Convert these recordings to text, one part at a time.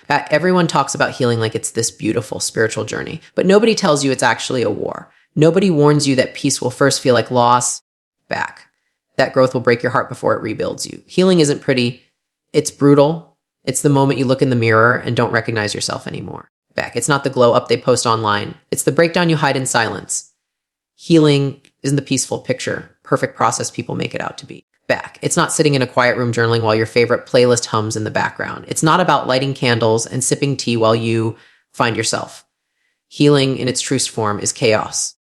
Everyone talks about healing like it's this beautiful spiritual journey, but nobody tells you it's actually a war. Nobody warns you that peace will first feel like loss. Back. That growth will break your heart before it rebuilds you. Healing isn't pretty. It's brutal. It's the moment you look in the mirror and don't recognize yourself anymore. Back. It's not the glow up they post online. It's the breakdown you hide in silence. Healing isn't the peaceful picture, perfect process people make it out to be. Back. It's not sitting in a quiet room journaling while your favorite playlist hums in the background. It's not about lighting candles and sipping tea while you find yourself. Healing in its truest form is chaos.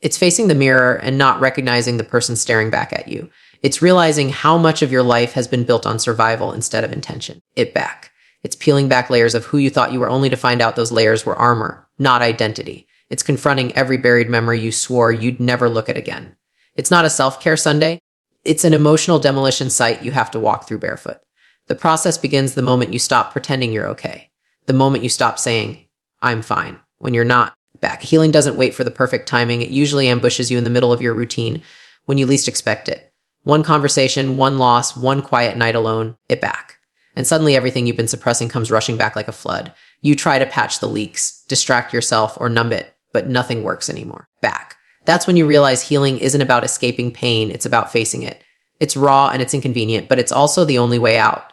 It's facing the mirror and not recognizing the person staring back at you. It's realizing how much of your life has been built on survival instead of intention. It's peeling back layers of who you thought you were only to find out those layers were armor, not identity. It's confronting every buried memory you swore you'd never look at again. It's not a self-care Sunday. It's an emotional demolition site you have to walk through barefoot. The process begins the moment you stop pretending you're okay. The moment you stop saying, I'm fine, when you're not. Back. Healing doesn't wait for the perfect timing. It usually ambushes you in the middle of your routine when you least expect it. One conversation, one loss, one quiet night alone, back. And suddenly everything you've been suppressing comes rushing back like a flood. You try to patch the leaks, distract yourself, or numb it, but nothing works anymore. Back. That's when you realize healing isn't about escaping pain, it's about facing it. It's raw and it's inconvenient, but it's also the only way out.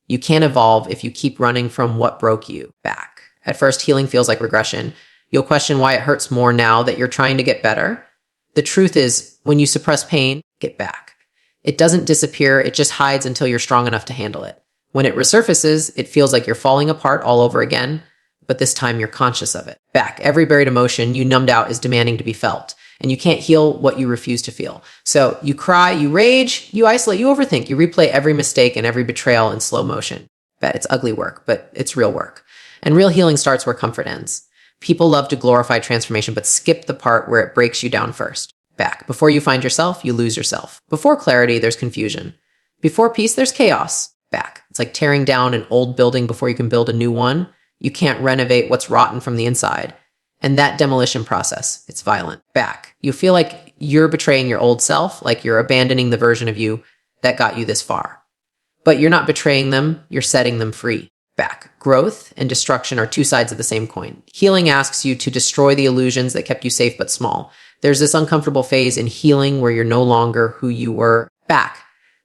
You can't evolve if you keep running from what broke you. Back. At first, healing feels like regression. You'll question why it hurts more now that you're trying to get better. The truth is, when you suppress pain, get back. It doesn't disappear, it just hides until you're strong enough to handle it. When it resurfaces, it feels like you're falling apart all over again, but this time you're conscious of it. Back. Every buried emotion you numbed out is demanding to be felt, and you can't heal what you refuse to feel. So you cry, you rage, you isolate, you overthink, you replay every mistake and every betrayal in slow motion. Bet it's ugly work, but it's real work. And real healing starts where comfort ends. People love to glorify transformation, but skip the part where it breaks you down first. Back. Before you find yourself, you lose yourself. Before clarity, there's confusion. Before peace, there's chaos. Back. It's like tearing down an old building before you can build a new one. You can't renovate what's rotten from the inside. And that demolition process, it's violent. Back. You feel like you're betraying your old self, like you're abandoning the version of you that got you this far. But you're not betraying them, you're setting them free. Back. Growth and destruction are two sides of the same coin. Healing asks you to destroy the illusions that kept you safe but small. There's this uncomfortable phase in healing where you're no longer who you were. Back.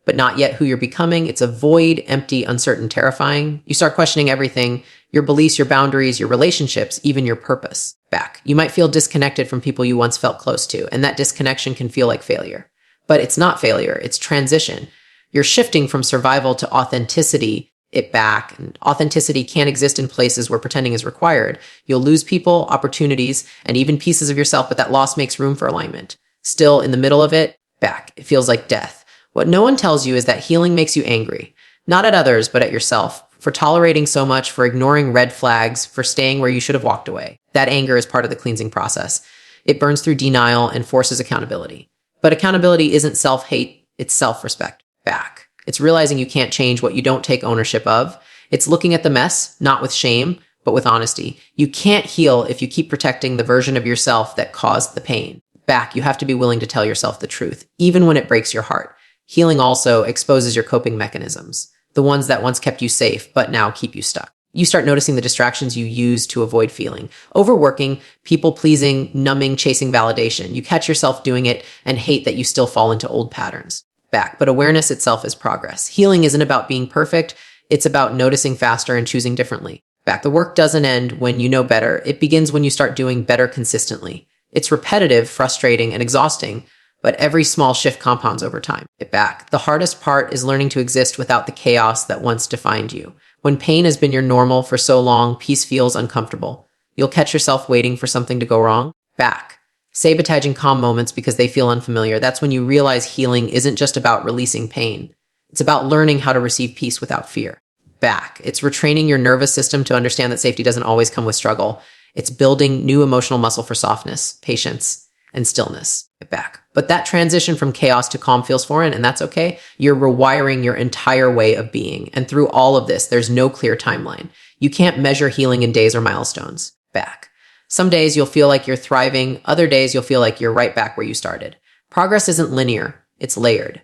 But not yet who you're becoming. It's a void, empty, uncertain, terrifying. You start questioning everything, your beliefs, your boundaries, your relationships, even your purpose. Back. You might feel disconnected from people you once felt close to, and that disconnection can feel like failure. But it's not failure, it's transition. You're shifting from survival to authenticity. Back. And authenticity can't exist in places where pretending is required. You'll lose people, opportunities, and even pieces of yourself, but that loss makes room for alignment. Still, in the middle of it, back. It feels like death. What no one tells you is that healing makes you angry. Not at others, but at yourself. For tolerating so much, for ignoring red flags, for staying where you should have walked away. That anger is part of the cleansing process. It burns through denial and forces accountability. But accountability isn't self-hate, it's self-respect. Back. It's realizing you can't change what you don't take ownership of. It's looking at the mess, not with shame, but with honesty. You can't heal if you keep protecting the version of yourself that caused the pain. Back, you have to be willing to tell yourself the truth, even when it breaks your heart. Healing also exposes your coping mechanisms, the ones that once kept you safe, but now keep you stuck. You start noticing the distractions you use to avoid feeling. Overworking, people-pleasing, numbing, chasing validation. You catch yourself doing it and hate that you still fall into old patterns. Back. But awareness itself is progress. Healing isn't about being perfect. It's about noticing faster and choosing differently. Back. The work doesn't end when you know better. It begins when you start doing better consistently. It's repetitive, frustrating, and exhausting, but every small shift compounds over time. Back. The hardest part is learning to exist without the chaos that once defined you. When pain has been your normal for so long, peace feels uncomfortable. You'll catch yourself waiting for something to go wrong. Back. Sabotaging calm moments because they feel unfamiliar. That's when you realize healing isn't just about releasing pain. It's about learning how to receive peace without fear. Back. It's retraining your nervous system to understand that safety doesn't always come with struggle. It's building new emotional muscle for softness, patience, and stillness. Back. But that transition from chaos to calm feels foreign, and that's okay. You're rewiring your entire way of being. And through all of this, there's no clear timeline. You can't measure healing in days or milestones. Back. Some days you'll feel like you're thriving. Other days you'll feel like you're right back where you started. Progress isn't linear. It's layered.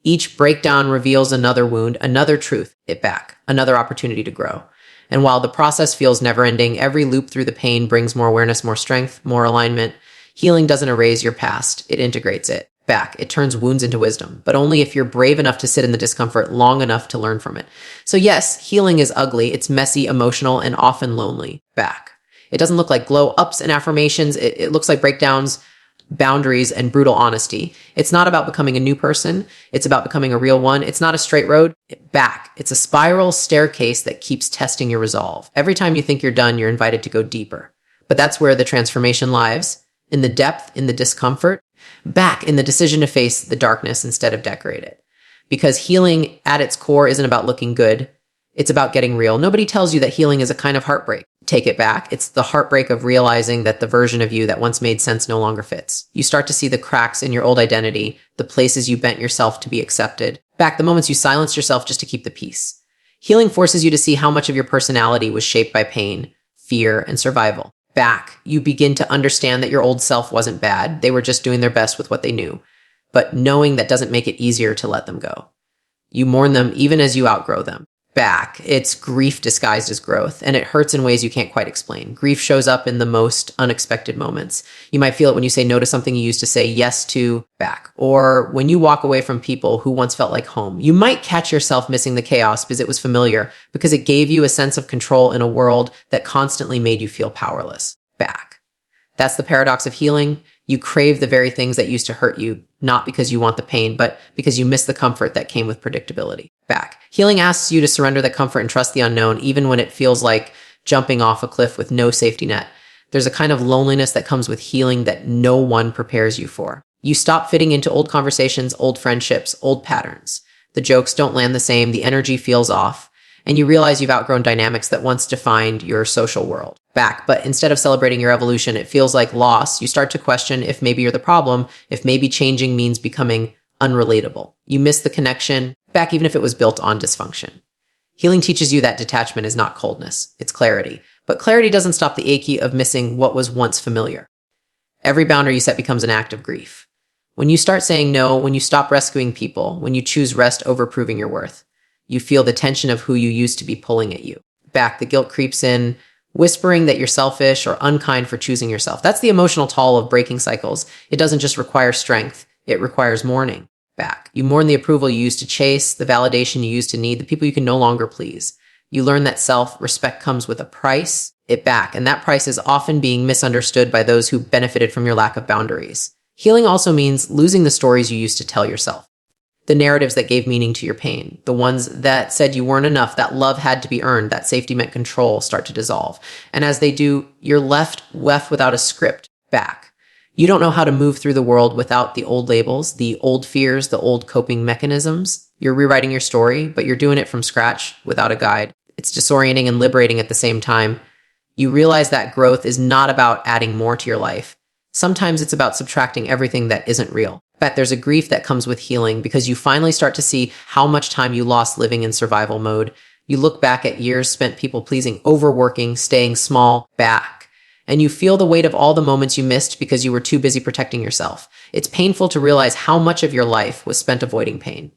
Each breakdown reveals another wound, another truth, it back, another opportunity to grow. And while the process feels never ending, every loop through the pain brings more awareness, more strength, more alignment. Healing doesn't erase your past, it integrates it back. It turns wounds into wisdom, but only if you're brave enough to sit in the discomfort long enough to learn from it. So yes, healing is ugly, it's messy, emotional, and often lonely back. It doesn't look like glow ups and affirmations. It looks like breakdowns, boundaries, and brutal honesty. It's not about becoming a new person. It's about becoming a real one. It's not a straight road back. It's a spiral staircase that keeps testing your resolve. Every time you think you're done, you're invited to go deeper. But that's where the transformation lies, in the depth, in the discomfort, back in the decision to face the darkness instead of decorate it. Because healing at its core isn't about looking good. It's about getting real. Nobody tells you that healing is a kind of heartbreak. Take it back. It's the heartbreak of realizing that the version of you that once made sense no longer fits. You start to see the cracks in your old identity, the places you bent yourself to be accepted. Back, the moments you silenced yourself just to keep the peace. Healing forces you to see how much of your personality was shaped by pain, fear, and survival. Back, you begin to understand that your old self wasn't bad. They were just doing their best with what they knew. But knowing that doesn't make it easier to let them go. You mourn them even as you outgrow them. Back, it's grief disguised as growth, and it hurts in ways you can't quite explain. Grief shows up in the most unexpected moments. You might feel it when you say no to something you used to say yes to back, or when you walk away from people who once felt like home. You might catch yourself missing the chaos because it was familiar, because it gave you a sense of control in a world that constantly made you feel powerless. Back. That's the paradox of healing. You crave the very things that used to hurt you, not because you want the pain, but because you miss the comfort that came with predictability. Back. Healing asks you to surrender the comfort and trust the unknown, even when it feels like jumping off a cliff with no safety net. There's a kind of loneliness that comes with healing that no one prepares you for. You stop fitting into old conversations, old friendships, old patterns. The jokes don't land the same, the energy feels off, and you realize you've outgrown dynamics that once defined your social world. Back, but instead of celebrating your evolution, it feels like loss. You start to question if maybe you're the problem, if maybe changing means becoming unrelatable. You miss the connection, back even if it was built on dysfunction. Healing teaches you that detachment is not coldness, it's clarity. But clarity doesn't stop the achy of missing what was once familiar. Every boundary you set becomes an act of grief. When you start saying no, when you stop rescuing people, when you choose rest over proving your worth, you feel the tension of who you used to be pulling at you. Back, the guilt creeps in, whispering that you're selfish or unkind for choosing yourself. That's the emotional toll of breaking cycles. It doesn't just require strength, it requires mourning. Back. You mourn the approval you used to chase, the validation you used to need, the people you can no longer please. You learn that self-respect comes with a price, it back, and that price is often being misunderstood by those who benefited from your lack of boundaries. Healing also means losing the stories you used to tell yourself. The narratives that gave meaning to your pain, the ones that said you weren't enough, that love had to be earned, that safety meant control, start to dissolve. And as they do, you're left without a script. Back. You don't know how to move through the world without the old labels, the old fears, the old coping mechanisms. You're rewriting your story, but you're doing it from scratch without a guide. It's disorienting and liberating at the same time. You realize that growth is not about adding more to your life. Sometimes it's about subtracting everything that isn't real. In fact, there's a grief that comes with healing because you finally start to see how much time you lost living in survival mode. You look back at years spent people pleasing, overworking, staying small, back, and you feel the weight of all the moments you missed because you were too busy protecting yourself. It's painful to realize how much of your life was spent avoiding pain.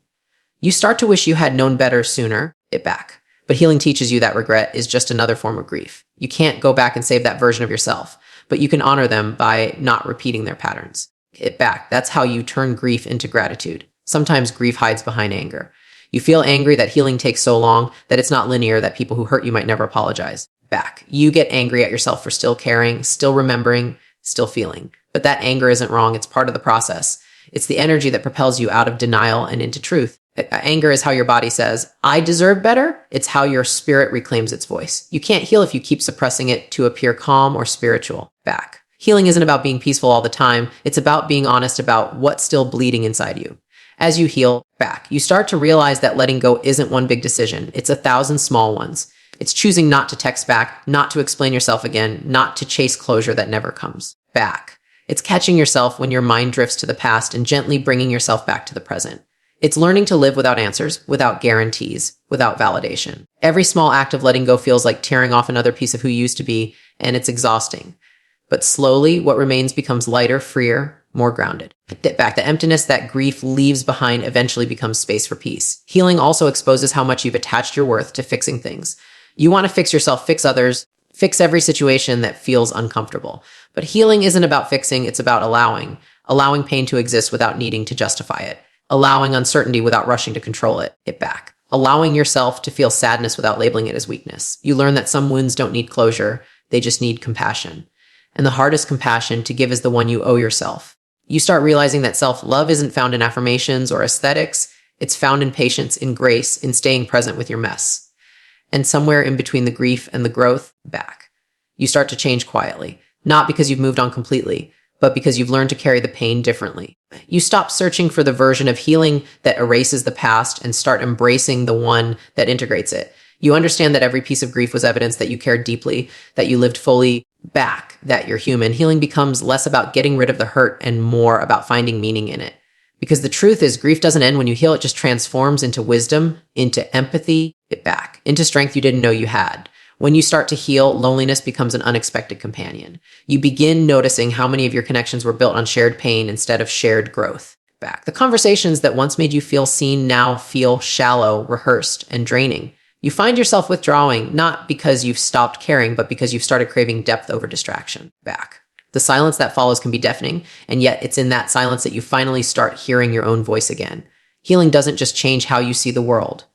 You start to wish you had known better sooner, it back. But healing teaches you that regret is just another form of grief. You can't go back and save that version of yourself, but you can honor them by not repeating their patterns. It back. That's how you turn grief into gratitude. Sometimes grief hides behind anger. You feel angry that healing takes so long, that it's not linear, that people who hurt you might never apologize. Back. You get angry at yourself for still caring, still remembering, still feeling. But that anger isn't wrong. It's part of the process. It's the energy that propels you out of denial and into truth. Anger is how your body says, I deserve better. It's how your spirit reclaims its voice. You can't heal if you keep suppressing it to appear calm or spiritual. Back. Healing isn't about being peaceful all the time. It's about being honest about what's still bleeding inside you. As you heal back, you start to realize that letting go isn't one big decision. It's 1,000 small ones. It's choosing not to text back, not to explain yourself again, not to chase closure that never comes. Back. It's catching yourself when your mind drifts to the past and gently bringing yourself back to the present. It's learning to live without answers, without guarantees, without validation. Every small act of letting go feels like tearing off another piece of who you used to be, and it's exhausting. But slowly, what remains becomes lighter, freer, more grounded. Back. The emptiness that grief leaves behind eventually becomes space for peace. Healing also exposes how much you've attached your worth to fixing things. You want to fix yourself, fix others, fix every situation that feels uncomfortable. But healing isn't about fixing, it's about allowing pain to exist without needing to justify it, allowing uncertainty without rushing to control it back, allowing yourself to feel sadness without labeling it as weakness. You learn that some wounds don't need closure, they just need compassion. And the hardest compassion to give is the one you owe yourself. You start realizing that self-love isn't found in affirmations or aesthetics, it's found in patience, in grace, in staying present with your mess. And somewhere in between the grief and the growth, back. You start to change quietly, not because you've moved on completely, but because you've learned to carry the pain differently. You stop searching for the version of healing that erases the past and start embracing the one that integrates it. You understand that every piece of grief was evidence that you cared deeply, that you lived fully, back, that you're human. Healing becomes less about getting rid of the hurt and more about finding meaning in it. Because the truth is, grief doesn't end when you heal, it just transforms into wisdom, into empathy, back, into strength you didn't know you had. When you start to heal, loneliness becomes an unexpected companion. You begin noticing how many of your connections were built on shared pain instead of shared growth. Back. The conversations that once made you feel seen now feel shallow, rehearsed, and draining. You find yourself withdrawing, not because you've stopped caring, but because you've started craving depth over distraction. Back. The silence that follows can be deafening, and yet it's in that silence that you finally start hearing your own voice again. Healing doesn't just change how you see the world.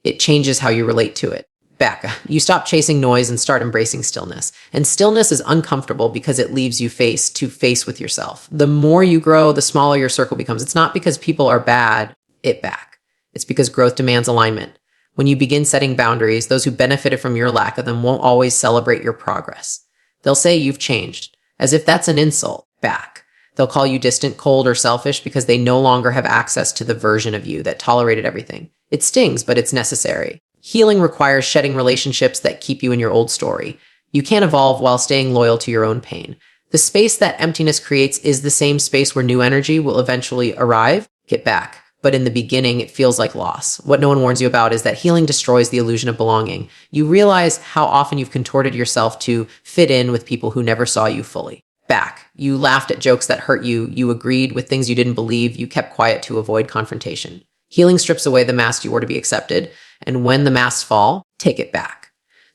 It changes how you relate to it. Back. You stop chasing noise and start embracing stillness. And stillness is uncomfortable because it leaves you face to face with yourself. The more you grow, the smaller your circle becomes. It's not because people are bad, back. It's because growth demands alignment. When you begin setting boundaries, those who benefited from your lack of them won't always celebrate your progress. They'll say you've changed, as if that's an insult. Back. They'll call you distant, cold, or selfish because they no longer have access to the version of you that tolerated everything. It stings, but it's necessary. Healing requires shedding relationships that keep you in your old story. You can't evolve while staying loyal to your own pain. The space that emptiness creates is the same space where new energy will eventually arrive. Get back. But in the beginning, it feels like loss. What no one warns you about is that healing destroys the illusion of belonging. You realize how often you've contorted yourself to fit in with people who never saw you fully. Back. You laughed at jokes that hurt you. You agreed with things you didn't believe. You kept quiet to avoid confrontation. Healing strips away the mask you wore to be accepted. And when the masks fall, take it back.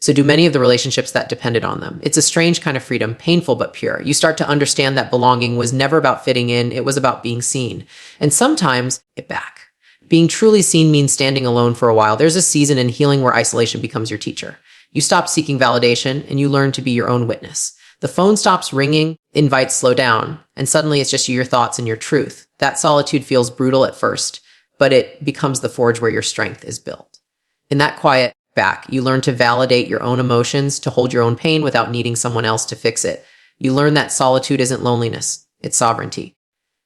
So do many of the relationships that depended on them. It's a strange kind of freedom, painful but pure. You start to understand that belonging was never about fitting in, it was about being seen. And sometimes, back. Being truly seen means standing alone for a while. There's a season in healing where isolation becomes your teacher. You stop seeking validation and you learn to be your own witness. The phone stops ringing, invites slow down, and suddenly it's just your thoughts and your truth. That solitude feels brutal at first, but it becomes the forge where your strength is built. In that quiet, back, you learn to validate your own emotions, to hold your own pain without needing someone else to fix it. You learn that solitude isn't loneliness, it's sovereignty.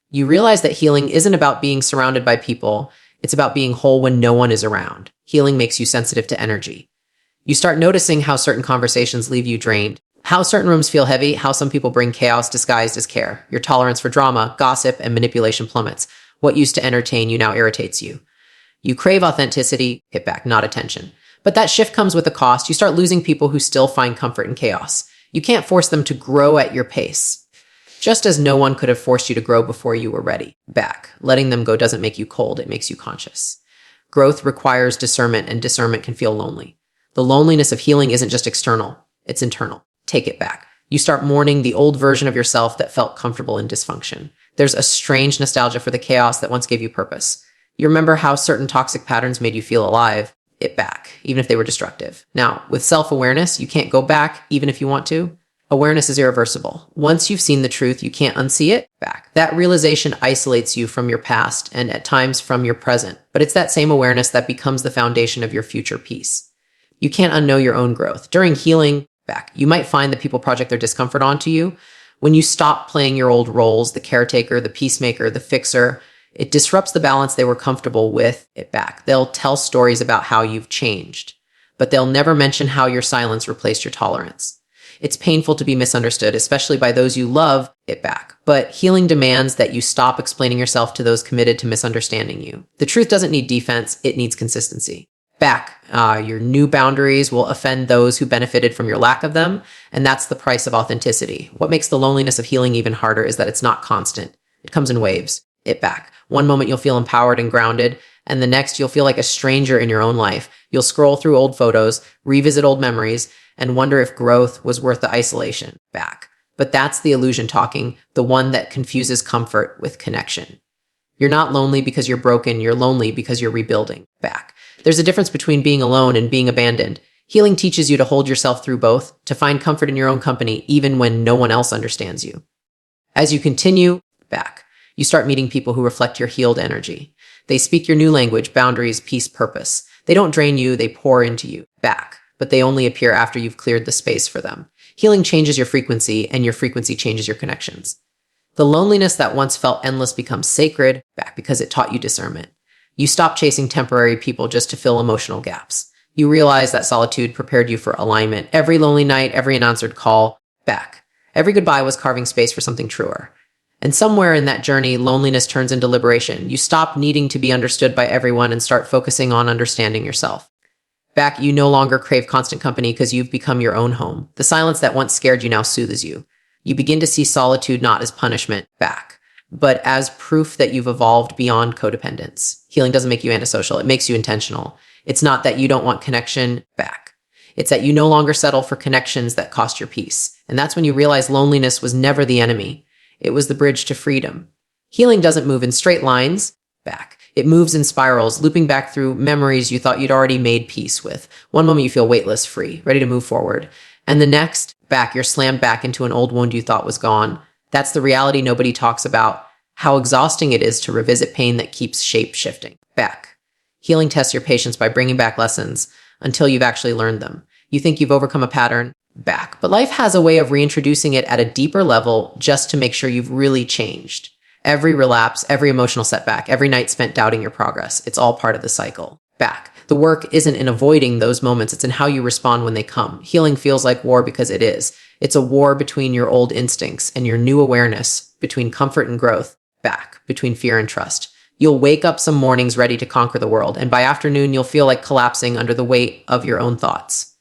You realize that healing isn't about being surrounded by people, it's about being whole when no one is around. Healing makes you sensitive to energy. You start noticing how certain conversations leave you drained, how certain rooms feel heavy, how some people bring chaos disguised as care. Your tolerance for drama, gossip, and manipulation plummets. What used to entertain you now irritates you. You crave authenticity, back, not attention. But that shift comes with a cost. You start losing people who still find comfort in chaos. You can't force them to grow at your pace. Just as no one could have forced you to grow before you were ready. Back. Letting them go doesn't make you cold, it makes you conscious. Growth requires discernment, and discernment can feel lonely. The loneliness of healing isn't just external, it's internal. Take it back. You start mourning the old version of yourself that felt comfortable in dysfunction. There's a strange nostalgia for the chaos that once gave you purpose. You remember how certain toxic patterns made you feel alive. Back, even if they were destructive. Now, with self-awareness, you can't go back, even if you want to. Awareness is irreversible. Once you've seen the truth, you can't unsee it. Back. That realization isolates you from your past and at times from your present, but it's that same awareness that becomes the foundation of your future peace. You can't unknow your own growth. During healing, back, you might find that people project their discomfort onto you. When you stop playing your old roles, the caretaker, the peacemaker, the fixer, it disrupts the balance they were comfortable with. Back. They'll tell stories about how you've changed, but they'll never mention how your silence replaced your tolerance. It's painful to be misunderstood, especially by those you love. Back. But healing demands that you stop explaining yourself to those committed to misunderstanding you. The truth doesn't need defense, it needs consistency. Back. Your new boundaries will offend those who benefited from your lack of them, and that's the price of authenticity. What makes the loneliness of healing even harder is that it's not constant. It comes in waves. It back. One moment you'll feel empowered and grounded, and the next you'll feel like a stranger in your own life. You'll scroll through old photos, revisit old memories, and wonder if growth was worth the isolation. Back. But that's the illusion talking, the one that confuses comfort with connection. You're not lonely because you're broken, you're lonely because you're rebuilding. Back. There's a difference between being alone and being abandoned. Healing teaches you to hold yourself through both, to find comfort in your own company even when no one else understands you. As you continue, back, you start meeting people who reflect your healed energy. They speak your new language, boundaries, peace, purpose. They don't drain you, they pour into you. Back. But they only appear after you've cleared the space for them. Healing changes your frequency, and your frequency changes your connections. The loneliness that once felt endless becomes sacred, back, because it taught you discernment. You stop chasing temporary people just to fill emotional gaps. You realize that solitude prepared you for alignment. Every lonely night, every unanswered call, back. Every goodbye was carving space for something truer. And somewhere in that journey, loneliness turns into liberation. You stop needing to be understood by everyone and start focusing on understanding yourself. Back, you no longer crave constant company because you've become your own home. The silence that once scared you now soothes you. You begin to see solitude not as punishment, back, but as proof that you've evolved beyond codependence. Healing doesn't make you antisocial, it makes you intentional. It's not that you don't want connection, back. It's that you no longer settle for connections that cost your peace. And that's when you realize loneliness was never the enemy. It was the bridge to freedom. Healing doesn't move in straight lines, back. It moves in spirals, looping back through memories you thought you'd already made peace with. One moment you feel weightless, free, ready to move forward. And the next, back, you're slammed back into an old wound you thought was gone. That's the reality nobody talks about, how exhausting it is to revisit pain that keeps shape-shifting. Back. Healing tests your patience by bringing back lessons until you've actually learned them. You think you've overcome a pattern, back. But life has a way of reintroducing it at a deeper level just to make sure you've really changed. Every relapse, every emotional setback, every night spent doubting your progress, it's all part of the cycle. Back. The work isn't in avoiding those moments, it's in how you respond when they come. Healing feels like war because it is. It's a war between your old instincts and your new awareness, between comfort and growth, back, between fear and trust. You'll wake up some mornings ready to conquer the world, and by afternoon you'll feel like collapsing under the weight of your own thoughts.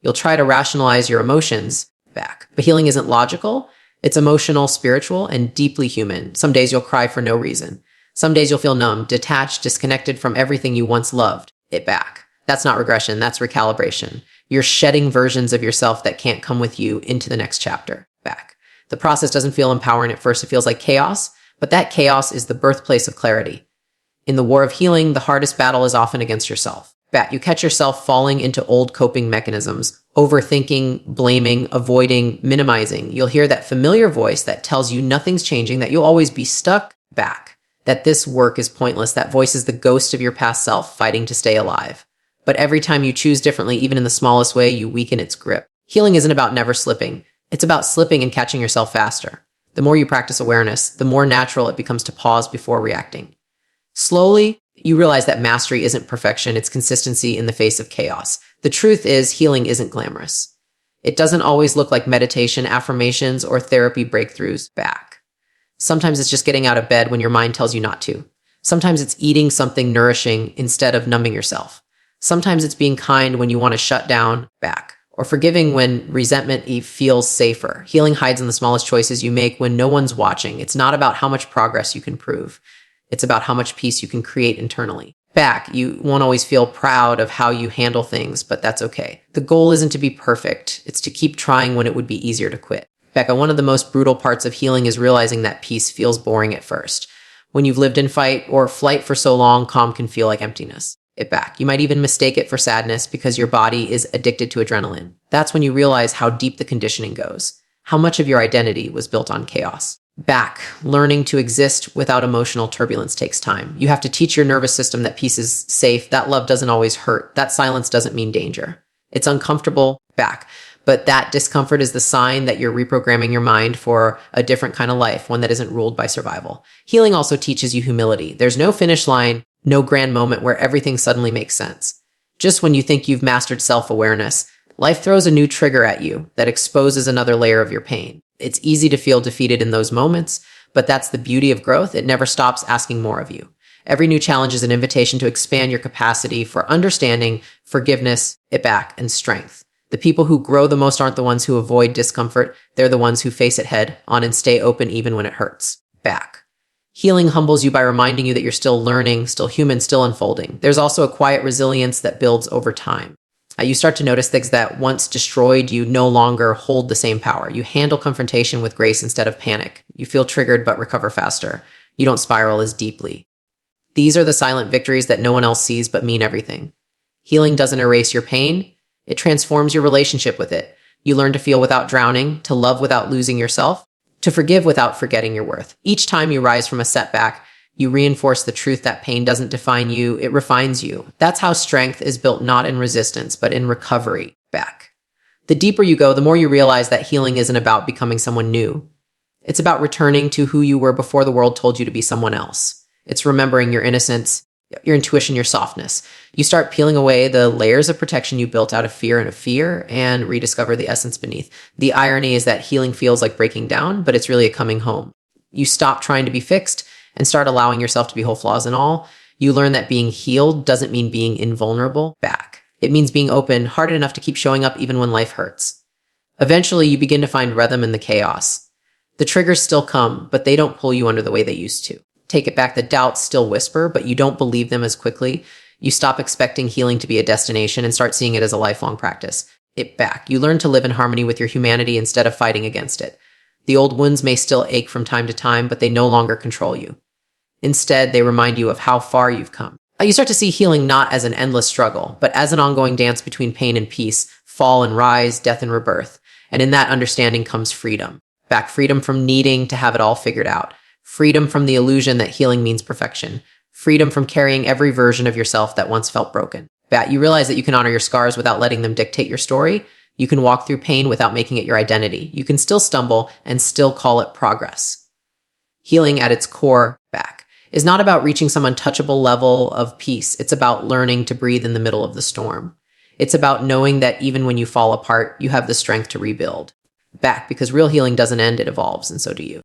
You'll try to rationalize your emotions, back. But healing isn't logical. It's emotional, spiritual, and deeply human. Some days you'll cry for no reason. Some days you'll feel numb, detached, disconnected from everything you once loved. It back. That's not regression, that's recalibration. You're shedding versions of yourself that can't come with you into the next chapter. Back. The process doesn't feel empowering at first, it feels like chaos, but that chaos is the birthplace of clarity. In the war of healing, the hardest battle is often against yourself. Back. You catch yourself falling into old coping mechanisms, overthinking, blaming, avoiding, minimizing. You'll hear that familiar voice that tells you nothing's changing, that you'll always be stuck, back. That this work is pointless. That voice is the ghost of your past self fighting to stay alive. But every time you choose differently, even in the smallest way, you weaken its grip. Healing isn't about never slipping. It's about slipping and catching yourself faster. The more you practice awareness, the more natural it becomes to pause before reacting. Slowly, you realize that mastery isn't perfection, it's consistency in the face of chaos. The truth is, healing isn't glamorous. It doesn't always look like meditation, affirmations, or therapy breakthroughs, back. Sometimes it's just getting out of bed when your mind tells you not to. Sometimes it's eating something nourishing instead of numbing yourself. Sometimes it's being kind when you want to shut down, back. Or forgiving when resentment feels safer. Healing hides in the smallest choices you make when no one's watching. It's not about how much progress you can prove. It's about how much peace you can create internally. Back, you won't always feel proud of how you handle things, but that's okay. The goal isn't to be perfect. It's to keep trying when it would be easier to quit. Becca, one of the most brutal parts of healing is realizing that peace feels boring at first. When you've lived in fight or flight for so long, calm can feel like emptiness. It back. You might even mistake it for sadness because your body is addicted to adrenaline. That's when you realize how deep the conditioning goes. How much of your identity was built on chaos. Back. Learning to exist without emotional turbulence takes time. You have to teach your nervous system that peace is safe, that love doesn't always hurt, that silence doesn't mean danger. It's uncomfortable, back. But that discomfort is the sign that you're reprogramming your mind for a different kind of life, one that isn't ruled by survival. Healing also teaches you humility. There's no finish line, no grand moment where everything suddenly makes sense. Just when you think you've mastered self-awareness, life throws a new trigger at you that exposes another layer of your pain. It's easy to feel defeated in those moments, but that's the beauty of growth. It never stops asking more of you. Every new challenge is an invitation to expand your capacity for understanding, forgiveness, it back, and strength. The people who grow the most aren't the ones who avoid discomfort. They're the ones who face it head on and stay open even when it hurts. Back. Healing humbles you by reminding you that you're still learning, still human, still unfolding. There's also a quiet resilience that builds over time. You start to notice things that once destroyed you no longer hold the same power. You handle confrontation with grace instead of panic. You feel triggered but recover faster. You don't spiral as deeply. These are the silent victories that no one else sees but mean everything. Healing doesn't erase your pain. It transforms your relationship with it. You learn to feel without drowning, to love without losing yourself, to forgive without forgetting your worth. Each time you rise from a setback, you reinforce the truth that pain doesn't define you, it refines you. That's how strength is built, not in resistance, but in recovery back. The deeper you go, the more you realize that healing isn't about becoming someone new. It's about returning to who you were before the world told you to be someone else. It's remembering your innocence, your intuition, your softness. You start peeling away the layers of protection you built out of fear and rediscover the essence beneath. The irony is that healing feels like breaking down, but it's really a coming home. You stop trying to be fixed and start allowing yourself to be whole, flaws and all. You learn that being healed doesn't mean being invulnerable back. It means being open, hearted enough to keep showing up even when life hurts. Eventually, you begin to find rhythm in the chaos. The triggers still come, but they don't pull you under the way they used to. Take it back, the doubts still whisper, but you don't believe them as quickly. You stop expecting healing to be a destination and start seeing it as a lifelong practice. You learn to live in harmony with your humanity instead of fighting against it. The old wounds may still ache from time to time, but they no longer control you. Instead, they remind you of how far you've come. You start to see healing not as an endless struggle, but as an ongoing dance between pain and peace, fall and rise, death and rebirth. And in that understanding comes freedom. Freedom from needing to have it all figured out. Freedom from the illusion that healing means perfection. Freedom from carrying every version of yourself that once felt broken. You realize that you can honor your scars without letting them dictate your story. You can walk through pain without making it your identity. You can still stumble and still call it progress. Healing at its core, is not about reaching some untouchable level of peace. It's about learning to breathe in the middle of the storm. It's about knowing that even when you fall apart, you have the strength to rebuild. Because real healing doesn't end, it evolves, and so do you.